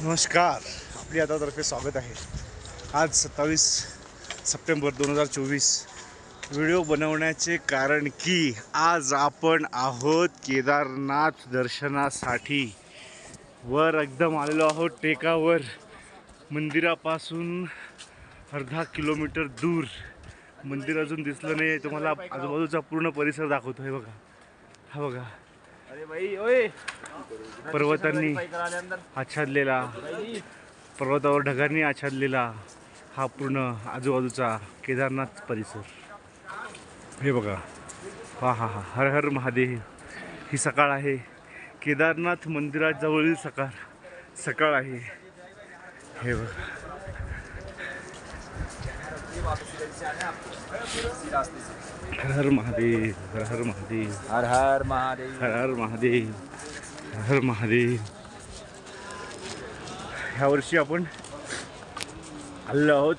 नमस्कार, आपली आतातर्फे स्वागत आहे। आज 27 सप्टेंबर 2024। व्हिडिओ बनवण्याचे कारण की आज आपण आहोत केदारनाथ दर्शनासाठी। वर एकदम आलेलो आहोत टेकावर, मंदिरापासून अर्धा किलोमीटर दूर। मंदिर अजून दिसलं नाही तुम्हाला, आजूबाजूचा पूर्ण परिसर दाखवतो। हे बघा, हा बघा, अरे भाई ओए, पर्वतांनी आच्छादलेला, पर्वतावर ढगांनी आच्छादलेला हा पूर्ण आजूबाजूचा केदारनाथ परिसर। हे बघा, हा हा हा, हर हर महादेव। ही सकाळ आहे, केदारनाथ मंदिराजवळील सकाळ आहे। हे बघा, हर हर महादेव, हर हर महादेव, हर हर महादेव, हर हर महादेव, हर हर महादेव। ह्या वर्षी आपण आलेलो आहोत,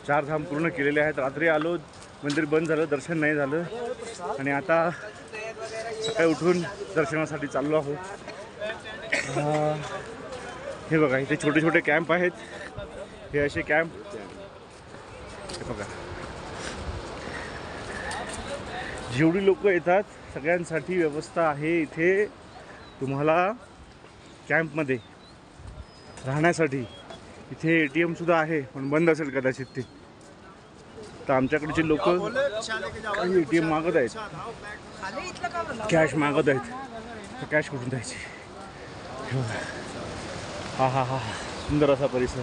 4 धाम पूर्ण केलेले आहेत। रात्री आलो, मंदिर बंद झालं, दर्शन नाही झालं, आणि आता सकाळी उठून दर्शनासाठी चाललो आहोत। हे बघा, इथे छोटे छोटे कॅम्प आहेत। हे असे कॅम्प, हे बघा, जेवढी लोक येतात सगळ्यांसाठी व्यवस्था आहे इथे। तुम्हाला कॅम्पमध्ये राहण्यासाठी इथे ATM सुद्धा आहे, पण बंद असेल कदाचित ते। तर आमच्याकडचे लोक काही ATM मागत आहेत, कॅश मागत आहेत, तर कॅश कुठून द्यायची। हा हा हा, सुंदर असा परिसर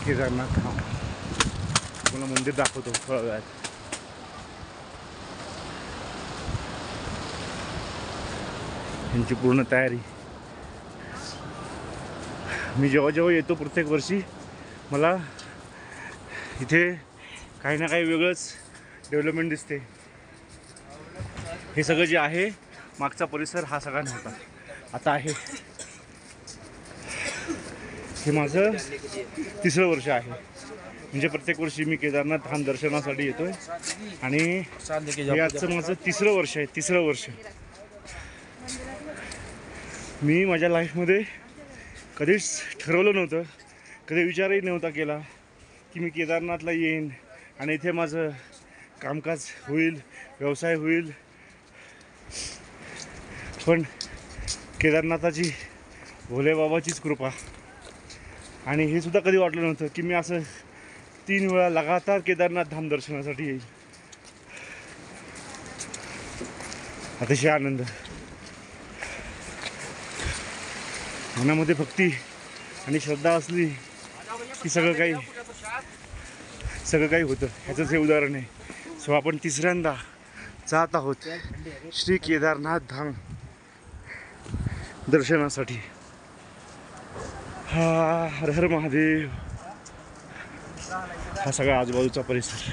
केदारनाथ। हा, तुम्हाला मंदिर दाखवतो थोड्या वेळात। यांची पूर्ण तयारी। मी जेव्हा येतो प्रत्येक वर्षी, मला इथे काही ना काही वेगळंच डेव्हलपमेंट दिसते। हे सगळं जे आहे, मागचा परिसर हा सगळा नव्हता, आता आहे। हे माझं 3रं वर्ष आहे, म्हणजे प्रत्येक वर्षी मी केदारनाथ धाम दर्शनासाठी येतोय, आणि हे आजचं माझं 3रं वर्ष आहे। 3रं वर्ष। मी माझ्या लाईफमध्ये कधीच ठरवलं नव्हतं, कधी विचारही नव्हता केला की मी केदारनाथला येईन आणि इथे माझं कामकाज होईल, व्यवसाय होईल। पण केदारनाथाची, भोलेबाबाचीच कृपा। आणि हे सुद्धा कधी वाटलं नव्हतं की मी असं 3 वेळा लगातार केदारनाथ धाम दर्शनासाठी येईल। अतिशय आनंद, मनामध्ये भक्ती आणि श्रद्धा असली की सगळं काही होतं। ह्याचंच हे उदाहरण आहे। सो आपण 3ऱ्यांदा जात आहोत श्री केदारनाथ धाम दर्शनासाठी। हा, हर हर महादेव। हा सगळा आजूबाजूचा परिसर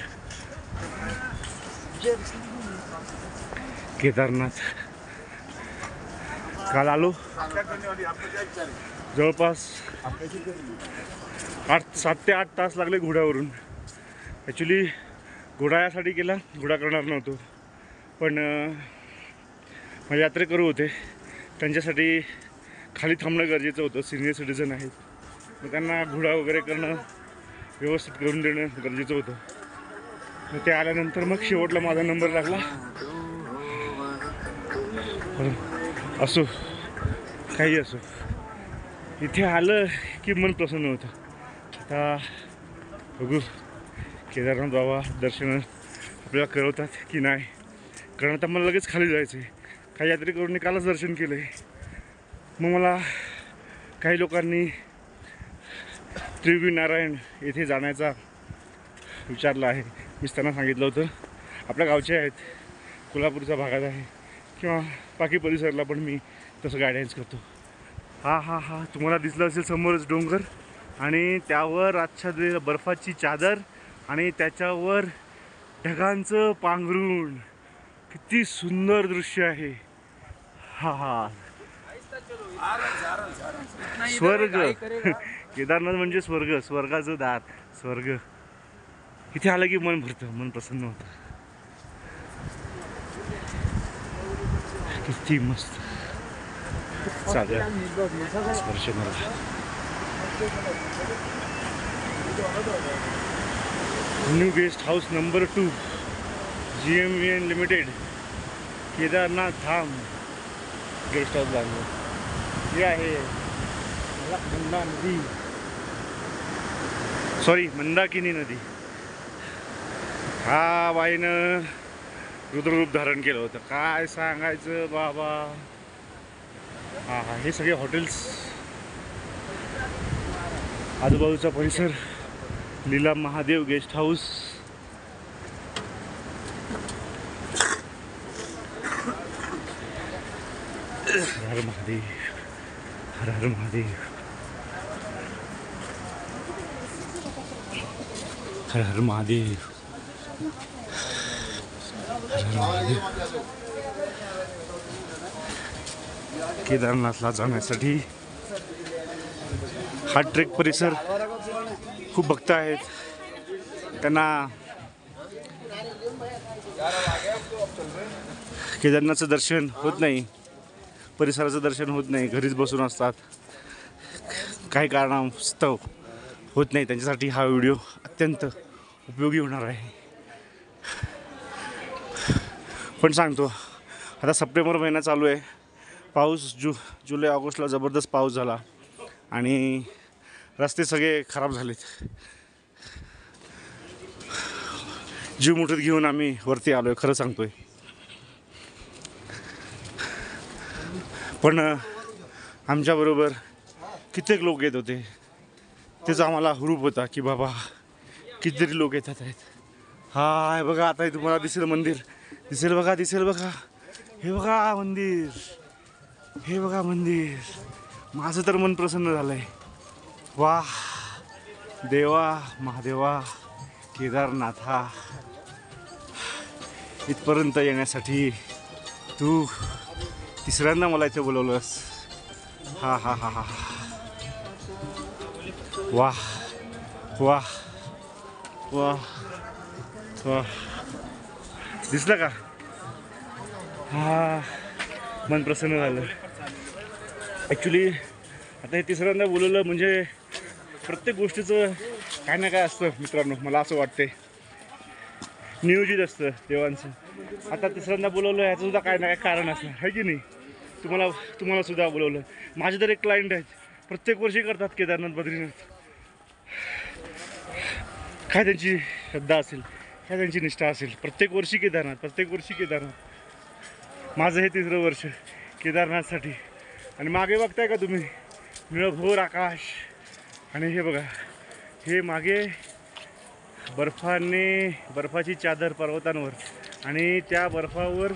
केदारनाथ। काल आलो, जवळपास 7 ते 8 तास लागले घोड्यावरून। ॲक्च्युली घोडा यासाठी केला, घोडा करणार नव्हतो, पण माझे यात्रेकरू होते, त्यांच्यासाठी खाली थांबणं गरजेचं होतं। सिनियर सिटीजन आहेत, मग त्यांना घोडा वगैरे करणं, व्यवस्थित करून देणं गरजेचं होतं। मग ते आल्यानंतर मग शेवटला माझा नंबर लागला। असो, काही असो, इथे आलं की मन प्रसन्न होतं। आता बघू केदारनाथ बाबा दर्शन आपल्याला करवतात की नाही, कारण आता मला लगेच खाली जायचं आहे। काही यात्रेकरूंनी कालच दर्शन केलं आहे, मग मला काही लोकांनी त्रिवेणी नारायण येथे जाण्याचा विचारलं आहे। मीच त्यांना सांगितलं होतं आपल्या गावचे आहेत, कोल्हापूरच्या भागात आहे, किंवा बाकी परिसराला पण मी तसं गायडन्स करतो। हा हा हा, तुम्हाला दिसलं असेल समोरच डोंगर, आणि त्यावर आच्छादलेलं बर्फाची चादर, आणि त्याच्यावर ढगांचं पांघरूण। किती सुंदर दृश्य आहे। हा हा, स्वर्ग। केदारनाथ म्हणजे स्वर्ग, स्वर्गाचं दार, स्वर्ग। इथे आलं की मन भरतं, मन प्रसन्न होतं। किती मस्त चालेल स्पर्श मला। New guest house number 2 GMVN limited Kedarnath Dham guest house बांधलं. हे आहे मंदा नदी, सॉरी मंदाकिनी नदी. हा बाईनं रुद्ररूप धारण केलं होतं. काय सांगायचं बाबा. हा हा, हे सगळे हॉटेल्स, आजूबाजूचा परिसर, लीला महादेव गेस्ट हाऊस. हर हर महादेव, हर हर महादेव, हर हर महादेव, हर हर महादेव. केदारनाथला जाण्यासाठी हा ट्रेक परिसर खूप भक्त आहेत. त्यांना केदारनाथचं दर्शन होत नाही, परिसराचं दर्शन होत नाही, घरीच बसून असतात, काही कारणास्तव होत नाही. त्यांच्यासाठी हा व्हिडिओ अत्यंत उपयोगी होणार आहे. पण सांगतो, आता सप्टेंबर महिना चालू आहे. पाऊस जुलै ऑगस्टला जबरदस्त पाऊस झाला आणि रस्ते सगळे खराब झालेत. जीव मुठीत घेऊन आम्ही वरती आलो आहे, खरं सांगतोय. पण आमच्याबरोबर कित्येक लोक येत होते. त्याचा आम्हाला हुरूप होता की बाबा कितीतरी लोक येतात आहेत. हा बघा, आता तुम्हाला दिसेल मंदिर, दिसेल बघा, दिसेल बघा. हे बघा मंदिर, हे बघा मंदिर. माझं तर मन प्रसन्न झालं आहे. वा देवा, महादेवा, केदारनाथा, इथपर्यंत येण्यासाठी तू तिसऱ्यांदा मला इथे बोलवलंस. हा हा हा हा, वा वा वा वा. दिसलं का? हा, मन प्रसन्न झालं. ॲक्च्युली आता हे तिसऱ्यांदा बोलवलं म्हणजे प्रत्येक गोष्टीचं काय ना काय असतं मित्रांनो. मला असं वाटते नियोजित असतं देवांचं. आता तिसऱ्यांदा बोलवलं याचं सुद्धा काय ना काय कारण असणार आहे की नाही. तुम्हाला सुद्धा बोलवलं. माझे तर एक क्लायंट आहेत, प्रत्येक वर्षी करतात केदारनाथ बद्रीनाथ. काय त्यांची श्रद्धा असेल, काय त्यांची निष्ठा असेल, प्रत्येक वर्षी केदारनाथ, प्रत्येक वर्षी केदारनाथ. माझं हे तिसरं वर्ष केदारनाथसाठी. आणि मागे बघताय का तुम्ही, निळभोर आकाश. आणि हे बघा, हे मागे बर्फाची चादर पर्वतांवर, आणि त्या बर्फावर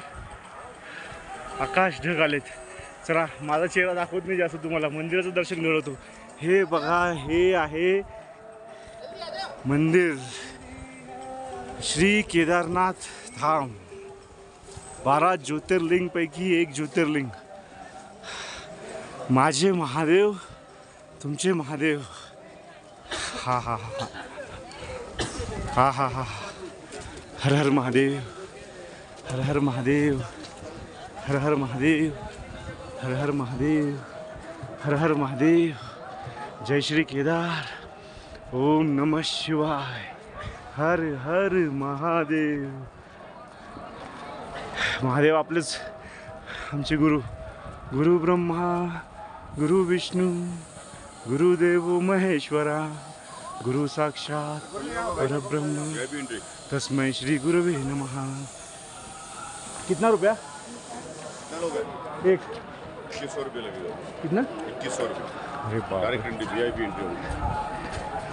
आकाश ढग आलेत. चला, माझा चेहरा दाखवत नाही जास्त तुम्हाला, मंदिराचं दर्शन मिळवतो. हे बघा, हे आहे मंदिर श्री केदारनाथ धाम. 12 ज्योतिर्लिंगपैकी एक ज्योतिर्लिंग. माझे महादेव, तुमचे महादेव. हा हा हा हा हा हा. हर हर महादेव, हर हर महादेव, हर हर महादेव, हर हर महादेव, हर हर महादेव. जय श्री केदार. ओम नमः शिवाय. हर हर महादेव. महादेव आपलेच, आमचे गुरु. गुरु ब्रह्मा, गुरु विष्णू, गुरुदेव महेश्वरा, गुरु साक्षात परब्रह्म तस्मै श्री गुरुवे नमः. कितना रुपया? एक 2100 रुपये लगेगा. कितना? 2100 रुपये. अरे बाप. डायरेक्ट एंट्री, VIP एंट्री होगी.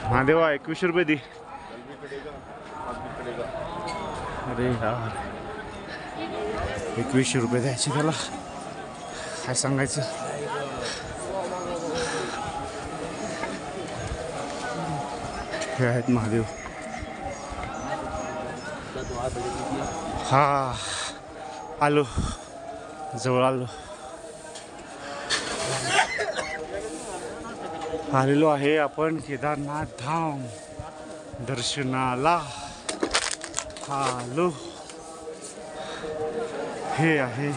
महादेवा 21 रुपये दी. कल भी कटेगा, आज भी कटेगा. अरे यार, 2100 रुपये द्यायचे त्याला, काय सांगायचं. हे आहेत महादेव. हा, आलो, जवळ आलेलो आहे आपण केदारनाथ धाम दर्शनाला. आलो. हे आहे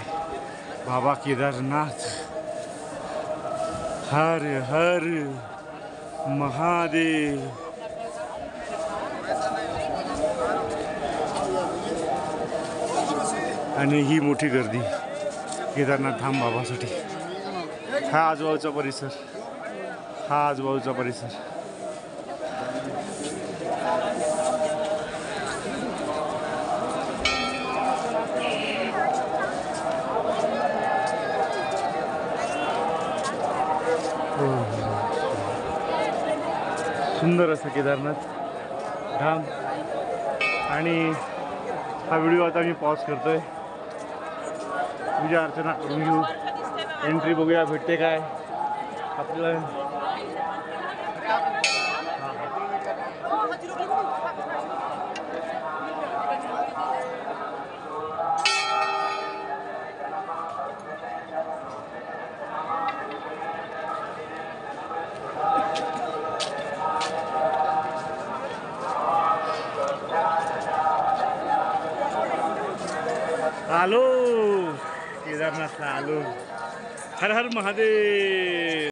बाबा केदारनाथ. हर हर महादेव. आणि ही मोठी गर्दी केदारनाथ धाम बाबासाठी. हा आजूबाजूचा परिसर, हा आजूबाजूचा परिसर. सुंदर असं केदारनाथ धाम. आणि हा व्हिडिओ आता मी पॉज करतोय. पूजा अर्चना करून घेऊ. एंट्री बघूया भेटते काय आपल्याला. आलो केदारनाथला आलो. हर हर महादेव.